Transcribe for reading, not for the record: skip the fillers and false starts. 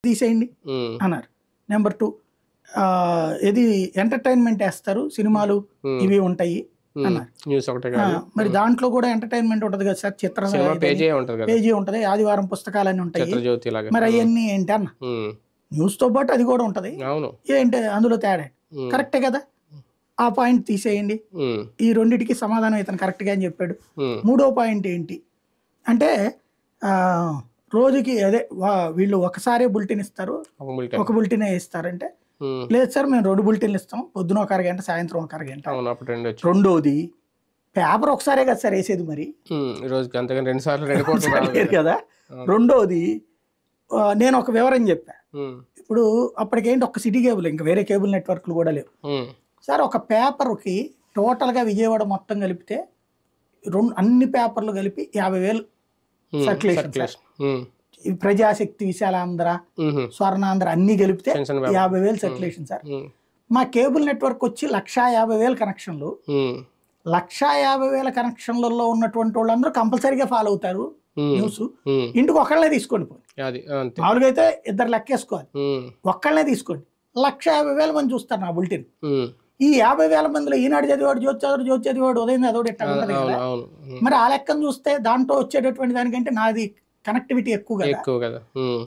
తీసేయండి అన్నారు. నెంబర్ 2 ఏది ఎంటర్టైన్మెంట్ వేస్తారు, సినిమాలు ఇవి ఉంటాయి అన్నారు. మరి దాంట్లో కూడా ఎంటర్టైన్మెంట్ ఉంటది కదా సార్, చిత్ర పేజీ ఉంటది, ఆదివారం పుస్తకాలని ఉంటాయి, మరి అవన్నీ ఏంటి అన్న. న్యూస్ తో పాటు అది కూడా ఉంటది, ఏంటి అందులో తేడా? కరెక్టే కదా, ఆ పాయింట్ తీసేయండి. ఈ రెండిటికి సమాధానం ఇతను కరెక్ట్ గా అని చెప్పాడు. 3వ పాయింట్ ఏంటి అంటే రోజుకి అదే వీళ్ళు ఒకసారి బులెటిన్ ఇస్తారు, ఒక బులెటిన్ ఇస్తారంటే లేదు సార్ మేము 2 బులెటిన్లు ఇస్తాం, పొద్దున 1 అరగంట, సాయంత్రం 1 అరగంట. రెండోది పేపర్ ఒకసారే కదా సార్ వేసేది, మరి కదా. రెండోది నేను ఒక వివరం చెప్పా, ఇప్పుడు అప్పటికేంటి ఒక్క సిటీ కేబుల్, ఇంకా వేరే కేబుల్ నెట్వర్క్లు కూడా లేవు సార్. ఒక పేపర్కి టోటల్గా విజయవాడ మొత్తం కలిపితే అన్ని పేపర్లు కలిపి 50,000 సర్క్యులేషన్. ప్రజాశక్తి, విశాలాంధ్ర, స్వర్ణాంధ్ర అన్ని కలిపితే 50,000 సర్క్యులేషన్ సార్. మా కేబుల్ నెట్వర్క్ వచ్చి 150,000 కనెక్షన్లు. 150,000 కనెక్షన్లలో ఉన్నటువంటి వాళ్ళందరూ కంపల్సరీగా ఫాలో అవుతారు న్యూస్. ఇంటికి ఒకళ్ళనే తీసుకోండి, మామూలుగా అయితే 2 లెక్కేసుకోవాలి, ఒక్కళ్ళనే తీసుకోండి. 150,000 మంది చూస్తారు నా బులెటిన్. ఈ 50,000 మందిలో ఈనాడు చదివాడు, జ్యోతి చదివాడు, ఉదయం చదివాడు, ఇట్లా ఉంటది కదా. మరి ఆ లెక్కను చూస్తే దాంట్లో వచ్చేటటువంటి దానికంటే నాది కనెక్టివిటీ ఎక్కువ కదా.